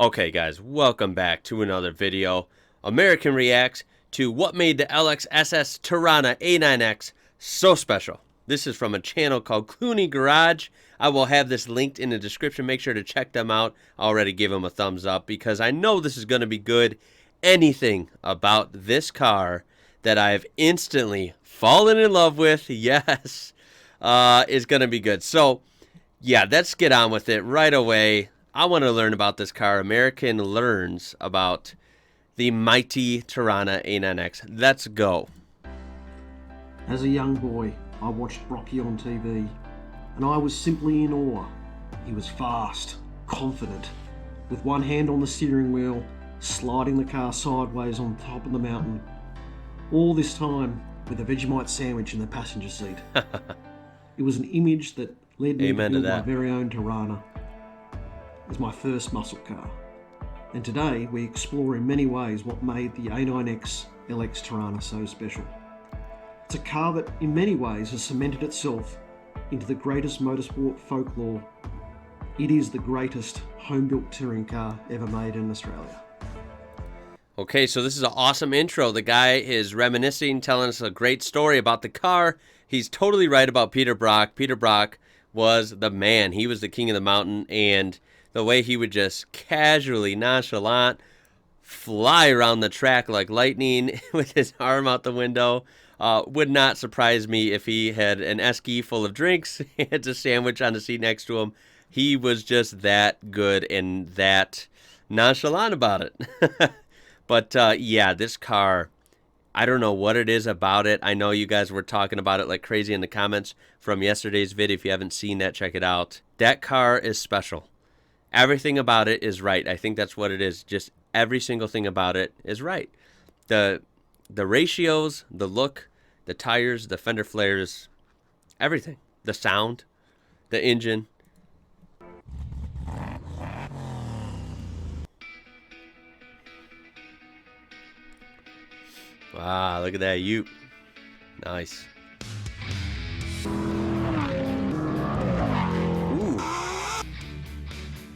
Okay guys, welcome back to another video. American reacts to what made the LXSS Torana A9X so special. This is from a channel called Clooney Garage. I will have this linked in the description. Make sure to check them out. I already give them a thumbs up because I know this is going to be good. Anything about this car that I've instantly fallen in love with, yes, is going to be good. So, yeah, let's get on with it right away. I want to learn about this car. American learns about the mighty Torana A9X. Let's go. As a young boy, I watched Rocky on TV, and I was simply in awe. He was fast, confident, with one hand on the steering wheel, sliding the car sideways on top of the mountain. All this time with a Vegemite sandwich in the passenger seat. It was an image that led me to build my very own Torana. It was my first muscle car. And today we explore in many ways what made the A9X LX Torana so special. It's a car that in many ways has cemented itself into the greatest motorsport folklore. It is the greatest home-built touring car ever made in Australia. Okay, so this is an awesome intro. The guy is reminiscing, telling us a great story about the car. He's totally right about Peter Brock. Peter Brock was the man. He was the king of the mountain, and the way he would just casually, nonchalant, fly around the track like lightning with his arm out the window would not surprise me if he had an esky full of drinks and a sandwich on the seat next to him. He was just that good and that nonchalant about it. But yeah, this car, I don't know what it is about it. I know you guys were talking about it like crazy in the comments from yesterday's video. If you haven't seen that, check it out. That car is special. Everything about it is right. I think that's what it is. Just every single thing about it is right. The ratios, the look, the tires, the fender flares, everything. The sound, the engine. Wow, look at that ute. Nice.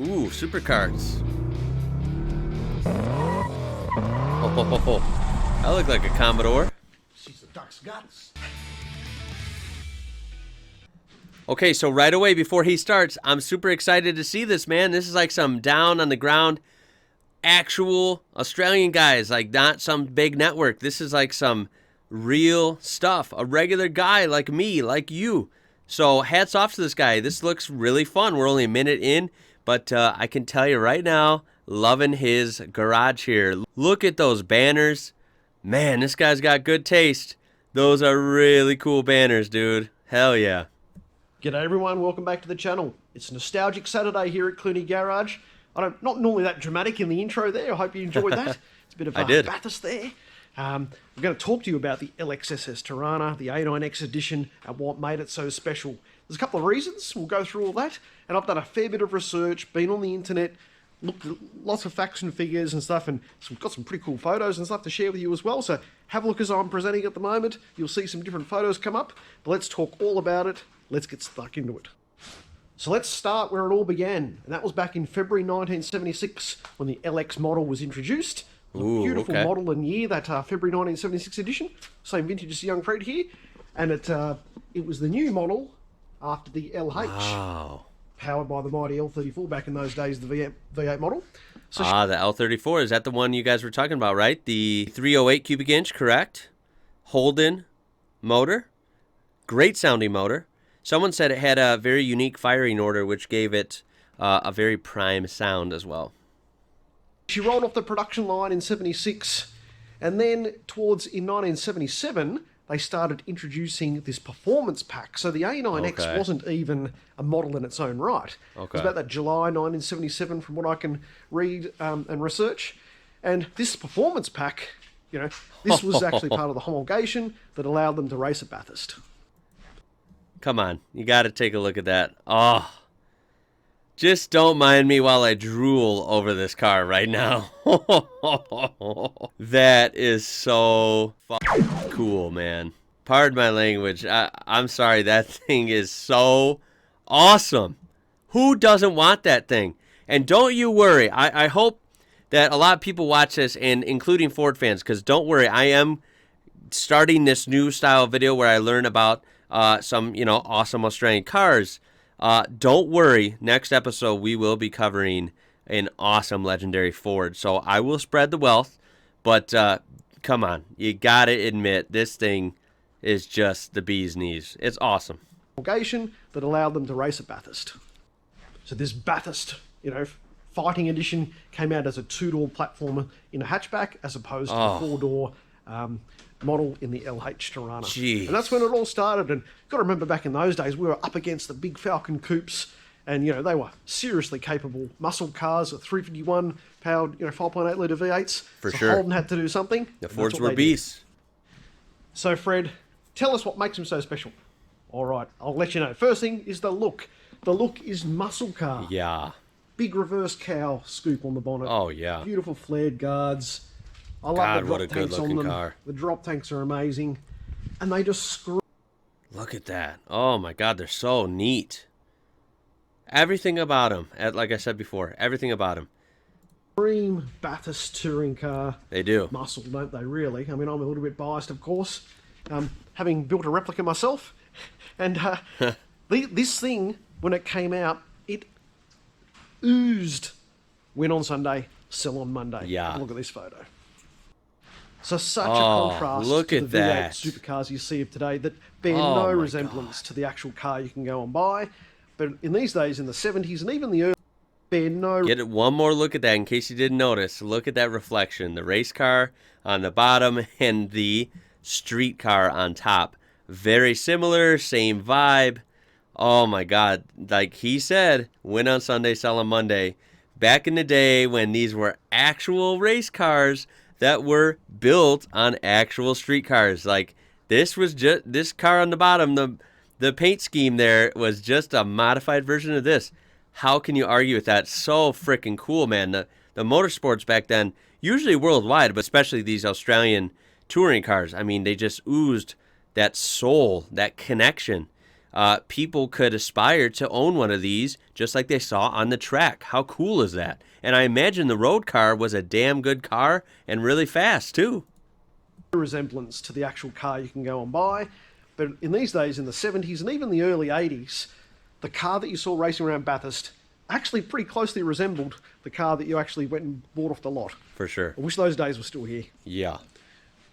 Ooh, supercarts. Oh, I look like a Commodore. She's a duck's guts. Okay, so right away before he starts, I'm super excited to see this, man. This is like some down on the ground, actual Australian guys, like not some big network. This is like some real stuff. A regular guy like me, like you. So hats off to this guy. This looks really fun. We're only a minute in. But I can tell you right now, loving his garage here. Look at those banners. Man, this guy's got good taste. Those are really cool banners, dude. Hell yeah. G'day everyone, welcome back to the channel. It's Nostalgic Saturday here at Clooney Garage. Not normally that dramatic in the intro there. I hope you enjoyed that. It's a bit of Bathurst there. We're going to talk to you about the LXSS Torana, the A9X edition, and what made it so special. There's a couple of reasons. We'll go through all that. And I've done a fair bit of research, been on the internet, looked at lots of facts and figures and stuff, and got some pretty cool photos and stuff to share with you as well. So have a look as I'm presenting at the moment. You'll see some different photos come up. But let's talk all about it. Let's get stuck into it. So let's start where it all began. And that was back in February 1976 when the LX model was introduced. It was a beautiful model and year, that February 1976 edition. Same vintage as young Fred here. And it was the new model after the LH. Wow. Powered by the mighty L34 back in those days, the V8 model. So the L34, is that the one you guys were talking about, right? The 308 cubic inch, correct? Holden motor. Great sounding motor. Someone said it had a very unique firing order, which gave it a very prime sound as well. She rolled off the production line in 76, and then in 1977, they started introducing this performance pack. So the A9X wasn't even a model in its own right. It was about that July 1977 from what I can read and research. And this performance pack, this was actually part of the homologation that allowed them to race at Bathurst. Come on, you got to take a look at that. Oh, just don't mind me while I drool over this car right now. That is so cool, man. Pardon my language. I'm sorry. That thing is so awesome. Who doesn't want that thing? And don't you worry. I hope that a lot of people watch this, and including Ford fans, because don't worry, I am starting this new style video where I learn about some, awesome Australian cars. Don't worry, next episode we will be covering an awesome legendary Ford. So I will spread the wealth, but come on, you gotta admit this thing is just the bee's knees. It's awesome. That allowed them to race at Bathurst. So this Bathurst, fighting edition came out as a 2-door platformer in a hatchback as opposed to a 4-door model in the LH Torana. Jeez. And that's when it all started. And you've got to remember back in those days, we were up against the big Falcon coupes, and they were seriously capable muscle cars, a 351 powered 5.8 litre V8s. For sure. Holden had to do something. The Fords were beasts. So Fred, tell us what makes them so special. All right, I'll let you know. First thing is the look. The look is muscle car. Yeah. Big reverse cow scoop on the bonnet. Oh, yeah. Beautiful flared guards. I love God, the what drop a tanks on good-looking them. car. The drop tanks are amazing. And they just Look at that. Oh, my God, they're so neat. Everything about them, like I said before, everything about them. scream Bathurst touring car. They do. Muscle, don't they, really? I mean, I'm a little bit biased, of course, having built a replica myself. And this thing, when it came out, it oozed win on Sunday, sell on Monday. Yeah. Look at this photo. So such a contrast look to at the V8 that. supercars you see of today that bear Oh no my resemblance to the actual car you can go and buy. But in these days, in the 70s and even the early, bear no... Get it, one more look at that in case you didn't notice. Look at that reflection. The race car on the bottom and the street car on top. Very similar, same vibe. Oh my God. Like he said, win on Sunday, sell on Monday. Back in the day when these were actual race cars that were built on actual street cars. Like this was just, this car on the bottom, the paint scheme there was just a modified version of this. How can you argue with that? So freaking cool, man. The motorsports back then, usually worldwide, but especially these Australian touring cars, I mean, they just oozed that soul, that connection. People could aspire to own one of these just like they saw on the track. How cool is that? And I imagine the road car was a damn good car and really fast too. resemblance to the actual car you can go and buy. But in these days, in the 70s and even the early 80s, the car that you saw racing around Bathurst actually pretty closely resembled the car that you actually went and bought off the lot. For sure. I wish those days were still here. Yeah.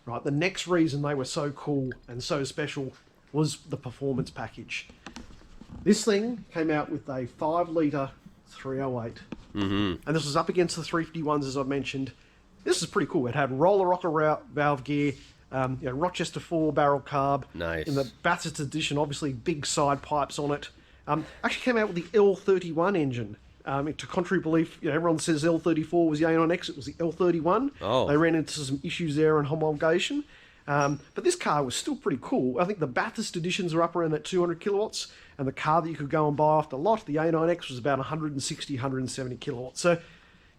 Right, the next reason they were so cool and so special was the performance package. This thing came out with a 5-litre 308. And this was up against the 351s, as I've mentioned. This is pretty cool. It had roller rocker valve gear, Rochester 4-barrel carb. Nice. In the Bathurst edition, obviously big side pipes on it. Actually came out with the L31 engine. To contrary belief, everyone says L34 was the A9X, it was the L31. Oh. They ran into some issues there in homologation. But this car was still pretty cool. I think the Bathurst editions are up around that 200 kilowatts, and the car that you could go and buy off the lot, the A9X, was about 160, 170 kilowatts. So,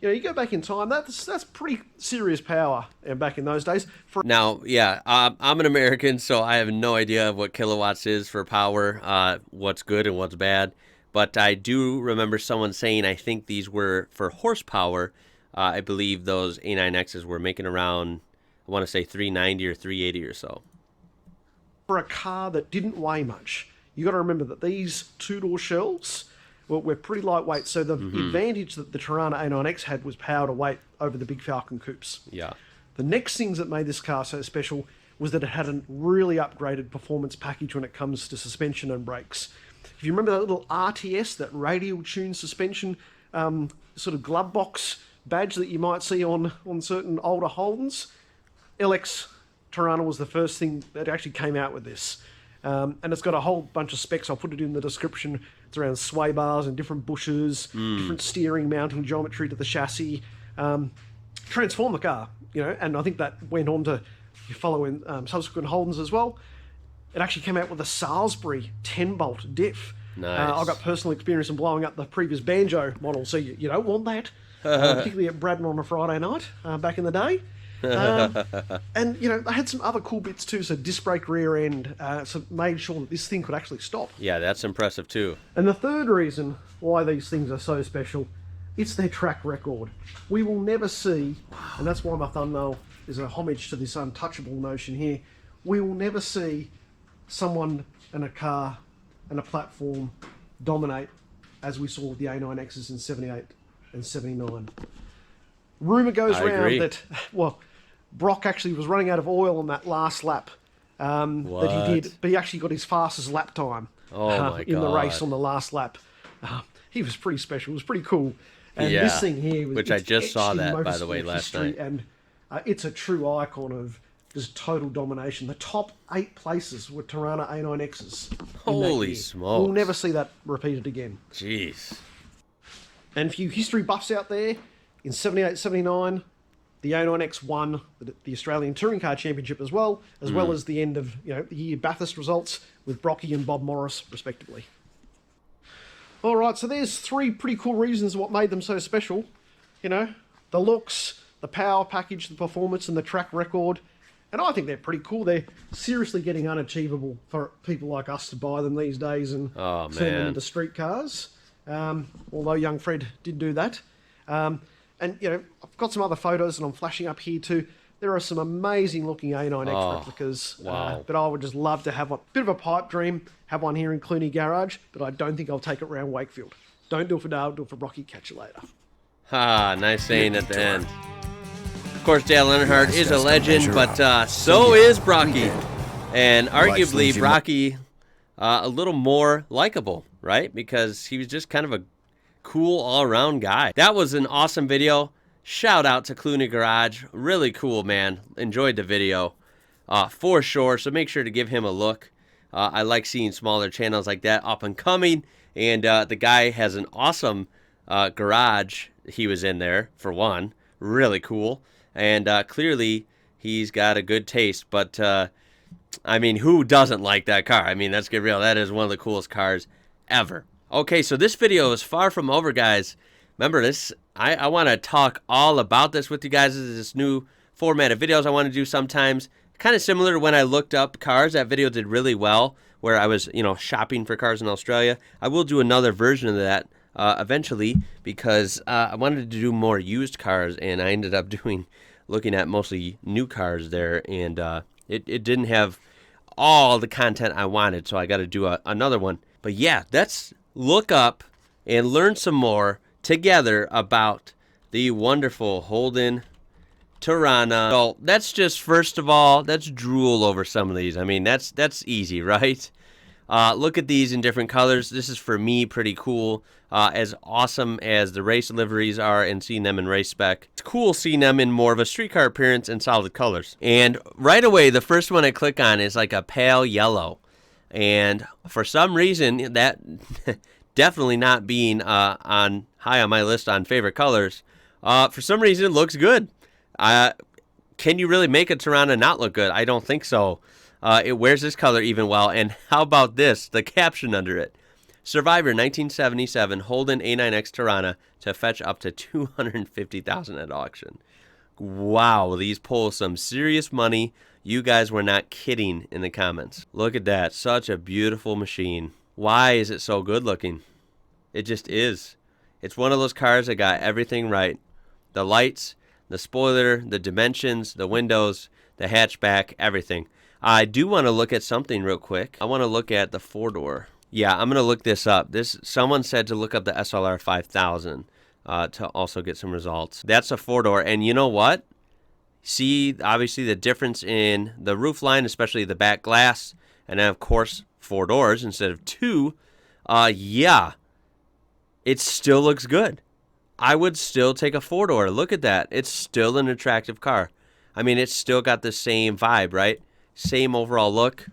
you go back in time, that's pretty serious power back in those days. Now, yeah, I'm an American, so I have no idea what kilowatts is for power, what's good and what's bad. But I do remember someone saying, I think these were for horsepower. I believe those A9Xs were making around, I want to say 390 or 380 or so. For a car that didn't weigh much, you got to remember that these 2-door shells were pretty lightweight. So the advantage that the Torana A9X had was power to weight over the big Falcon coupes. Yeah. The next things that made this car so special was that it had a really upgraded performance package when it comes to suspension and brakes. If you remember that little RTS, that radial tune suspension sort of glove box badge that you might see on certain older Holdens, LX Torana was the first thing that actually came out with this. And it's got a whole bunch of specs. I'll put it in the description. It's around sway bars and different bushes, different steering mounting geometry to the chassis. Transform the car, and I think that went on to follow in subsequent Holdens as well. It actually came out with a Salisbury 10-bolt diff. Nice. I got personal experience in blowing up the previous Banjo model, so you don't want that, particularly at Braddon on a Friday night back in the day. And, they had some other cool bits too, so disc brake rear end, so made sure that this thing could actually stop. Yeah, that's impressive too. And the third reason why these things are so special It's their track record. We will never see, and that's why my thumbnail is a homage to this untouchable notion here. We will never see someone and a car and a platform dominate as we saw with the A9Xs in 78 and 79. Rumour goes around that, well, Brock actually was running out of oil on that last lap that he did, but he actually got his fastest lap time in the race on the last lap. He was pretty special. It was pretty cool. And this thing here, which I just saw that, by the way, last night. And it's a true icon of just total domination. The top 8 places were Torana A9Xs. Holy smokes. We'll never see that repeated again. Jeez. And for you history buffs out there, in 78, 79, the A9X won the Australian Touring Car Championship as well as the end of the year Bathurst results with Brocky and Bob Morris, respectively. All right, so there's 3 pretty cool reasons what made them so special. The looks, the power package, the performance, and the track record. And I think they're pretty cool. They're seriously getting unachievable for people like us to buy them these days and turn them into street cars. Although young Fred did do that. And, I've got some other photos and I'm flashing up here too. There are some amazing looking A9X replicas. Wow. But I would just love to have one. Bit of a pipe dream, have one here in Cluny Garage, but I don't think I'll take it around Wakefield. Don't do it for Dale, do it for Brocky. Catch you later. Nice saying at the end. Of course, Dale Earnhardt is a legend, but so is Brocky. And arguably, Brocky a little more likable, right? Because he was just kind of a cool all-around guy. That was an awesome video. Shout out to Cluny Garage. Really cool, man. Enjoyed the video for sure. So make sure to give him a look. I like seeing smaller channels like that up and coming. And the guy has an awesome garage. He was in there, for one. Really cool. And clearly, he's got a good taste. But, I mean, who doesn't like that car? I mean, let's get real. That is one of the coolest cars ever. Okay, so this video is far from over, guys. Remember this, I want to talk all about this with you guys. This is this new format of videos I want to do sometimes. Kind of similar to when I looked up cars. That video did really well, where I was, shopping for cars in Australia. I will do another version of that eventually, because I wanted to do more used cars, and I ended up looking at mostly new cars there, and it didn't have all the content I wanted, so I got to do another one. But yeah, let's look up and learn some more together about the wonderful Holden Torana. So that's just, first of all, let's drool over some of these. I mean, that's easy, right? Look at these in different colors. This is, for me, pretty cool. As awesome as the race liveries are and seeing them in race spec, it's cool seeing them in more of a street car appearance and solid colors. And right away, the first one I click on is like a pale yellow. And for some reason, that definitely not being high on my list on favorite colors, for some reason it looks good. Can you really make a Torana not look good? I don't think so. It wears this color even well. And how about this, the caption under it? Survivor 1977 Holden A9X Torana to fetch up to $250,000 at auction. Wow, these pull some serious money. You guys were not kidding in the comments. Look at that. Such a beautiful machine. Why is it so good looking? It just is. It's one of those cars that got everything right. The lights, the spoiler, the dimensions, the windows, the hatchback, everything. I do want to look at something real quick. I want to look at the 4-door. Yeah, I'm going to look this up. Someone said to look up the SLR 5000 to also get some results. That's a 4-door, and you know what? See, obviously, the difference in the roof line, especially the back glass, and then, of course, 4 doors instead of 2. Yeah, it still looks good. I would still take a 4-door. Look at that. It's still an attractive car. I mean, it's still got the same vibe, right? Same overall look.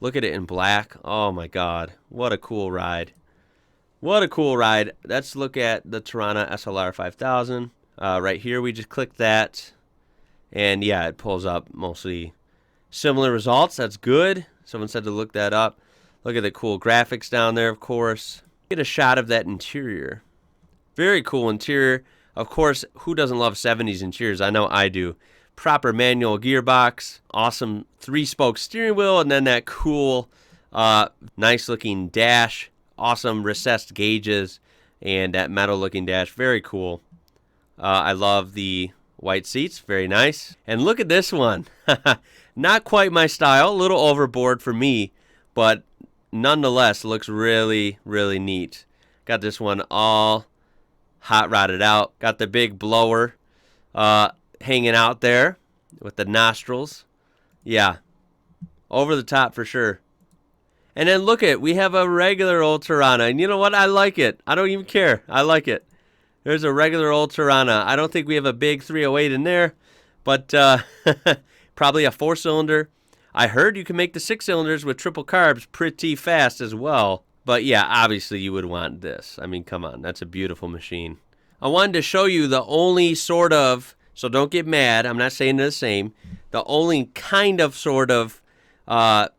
Look at it in black. Oh, my God. What a cool ride. What a cool ride. Let's look at the Torana SLR 5000. Right here, we just click that. And yeah, it pulls up mostly similar results. That's good. Someone said to look that up. Look at the cool graphics down there, of course. Get a shot of that interior. Very cool interior. Of course, who doesn't love 70s interiors? I know I do. Proper manual gearbox. Awesome 3-spoke steering wheel. And then that cool, nice looking dash. Awesome recessed gauges. and that metal looking dash, very cool. I love the white seats, very nice. And look at this one. Not quite my style, a little overboard for me, but nonetheless looks really, really neat. Got this one all hot rodded out. Got the big blower hanging out there with the nostrils. Yeah, over the top for sure. And then look at, we have a regular old Torana, and you know what? I like it. I don't even care. I like it. There's a regular old Torana. I don't think we have a big 308 in there, but probably a 4-cylinder. I heard you can make the 6 cylinders with triple carbs pretty fast as well. But yeah, obviously you would want this. I mean, come on, that's a beautiful machine. I wanted to show you the only sort of, so don't get mad, I'm not saying they're the same, the only kind of sort of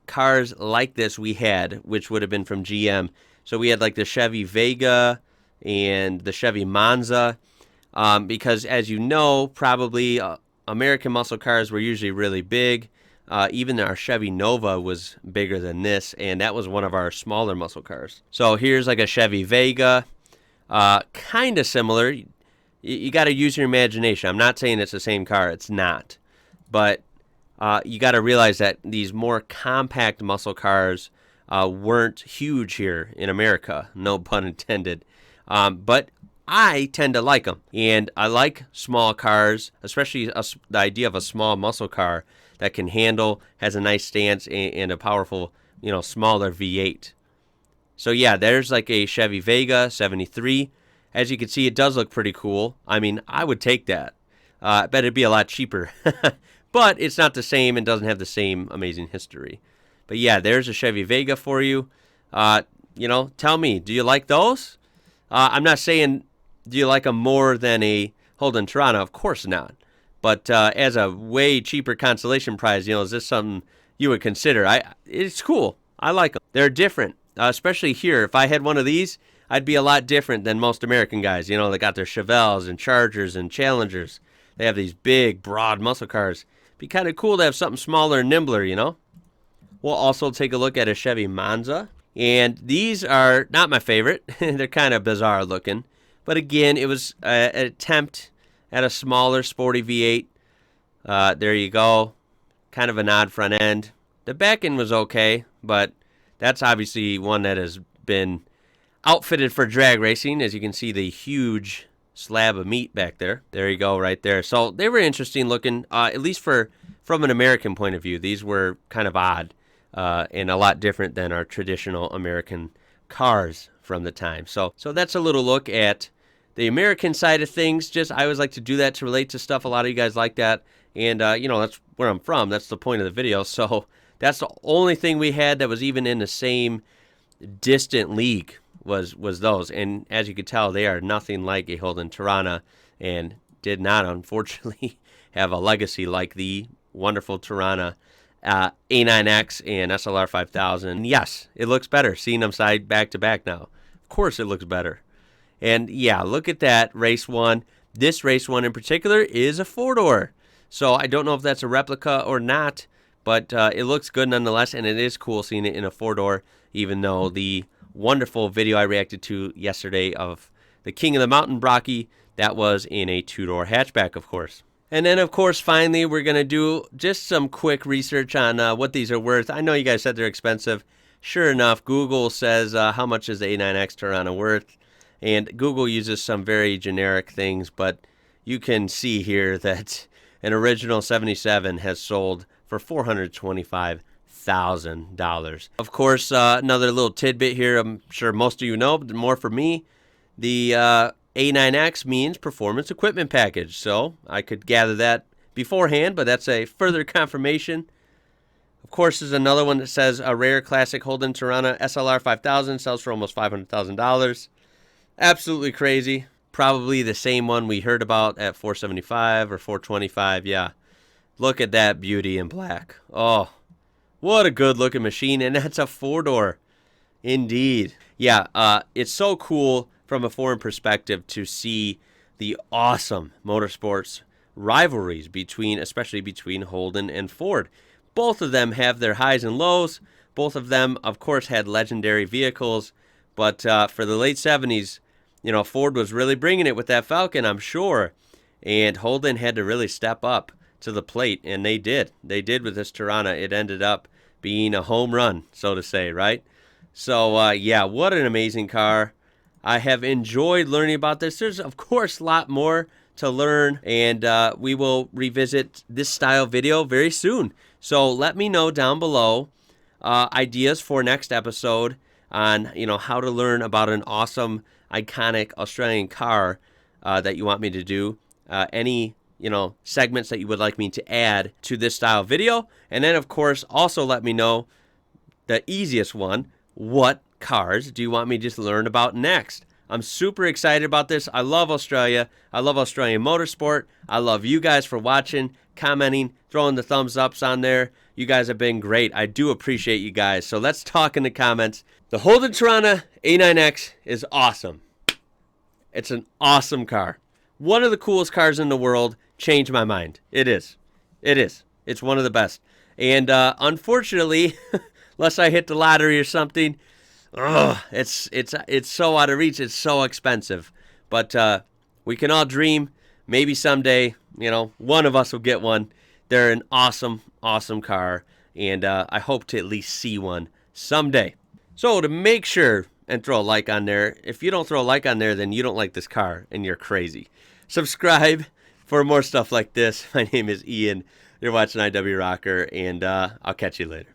cars like this we had, which would have been from GM. So we had like the Chevy Vega and the Chevy Monza, because as you know, probably American muscle cars were usually really big. Even our Chevy Nova was bigger than this, and that was one of our smaller muscle cars. So here's like a Chevy Vega, kind of similar. You got to use your imagination. I'm not saying it's the same car. It's not. But you got to realize that these more compact muscle cars weren't huge here in America. No pun intended. But I tend to like them. And I like small cars, especially the idea of a small muscle car that can handle, has a nice stance, and a powerful, smaller V8. So yeah, there's like a Chevy Vega 73. As you can see, it does look pretty cool. I mean, I would take that. I bet it'd be a lot cheaper. But it's not the same and doesn't have the same amazing history. But yeah, there's a Chevy Vega for you. Tell me, do you like those? I'm not saying do you like them more than a Holden Torana? Of course not. But as a way cheaper consolation prize, is this something you would consider? It's cool. I like them. They're different, especially here. If I had one of these, I'd be a lot different than most American guys. They got their Chevelles and Chargers and Challengers. They have these big, broad muscle cars. Be kind of cool to have something smaller and nimbler, We'll also take a look at a Chevy Monza. And these are not my favorite. They're kind of bizarre looking. But again, it was an attempt at a smaller, sporty V8. There you go. Kind of an odd front end. The back end was okay, but that's obviously one that has been outfitted for drag racing. As you can see, the huge slab of meat back there. There you go, right there. So they were interesting looking, at least from an American point of view. These were kind of odd and a lot different than our traditional American cars from the time. So that's a little look at the American side of things. I always like to do that to relate to stuff. A lot of you guys like that. And, that's where I'm from. That's the point of the video. So that's the only thing we had that was even in the same distant league was those. And as you can tell, they are nothing like a Holden Torana and did not, unfortunately, have a legacy like the wonderful Torana A9X and SLR 5000. Yes, it looks better seeing them side back to back now. Of course it looks better. And yeah, look at that race one. This race one in particular is a 4-door. So I don't know if that's a replica or not, but it looks good nonetheless, and it is cool seeing it in a 4-door, even though the wonderful video I reacted to yesterday of the King of the Mountain Brocky, that was in a 2-door hatchback, of course. And then, of course, finally, we're going to do just some quick research on what these are worth. I know you guys said they're expensive. Sure enough, Google says how much is the A9X Torana worth? And Google uses some very generic things, but you can see here that an original 77 has sold for $425,000. Of course, another little tidbit here, I'm sure most of you know, but more for me, the A9X means Performance Equipment Package. So I could gather that beforehand, but that's a further confirmation. Of course, there's another one that says a rare classic Holden Torana SLR 5000 sells for almost $500,000. Absolutely crazy. Probably the same one we heard about at $475 or $425. Yeah. Look at that beauty in black. Oh, what a good looking machine. And that's a 4-door. Indeed. Yeah, it's so cool from a foreign perspective to see the awesome motorsports rivalries especially between Holden and Ford. Both of them have their highs and lows. Both of them, of course, had legendary vehicles. But for the late 70s, Ford was really bringing it with that Falcon, I'm sure. And Holden had to really step up to the plate, and they did. They did with this Torana. It ended up being a home run, so to say, right? So, yeah, what an amazing car. I have enjoyed learning about this. There's, of course, a lot more to learn, and we will revisit this style video very soon. So let me know down below ideas for next episode on, how to learn about an awesome, iconic Australian car that you want me to do. Any, segments that you would like me to add to this style video. And then, of course, also let me know the easiest one. What cars do you want me to just learn about next? I'm super excited about this. I love Australia. I love Australian motorsport. I love you guys for watching, commenting, throwing the thumbs ups on there. You guys have been great. I do appreciate you guys. So let's talk in the comments. The Holden Torana A9X is awesome. It's an awesome car. One of the coolest cars in the world. Changed my mind. It is. It is. It's one of the best. And unfortunately, unless I hit the lottery or something, it's so out of reach. It's so expensive. But we can all dream. Maybe someday, one of us will get one. They're an awesome, awesome car. And I hope to at least see one someday. So to make sure and throw a like on there. If you don't throw a like on there, then you don't like this car and you're crazy. Subscribe for more stuff like this. My name is Ian. You're watching IWrocker, and I'll catch you later.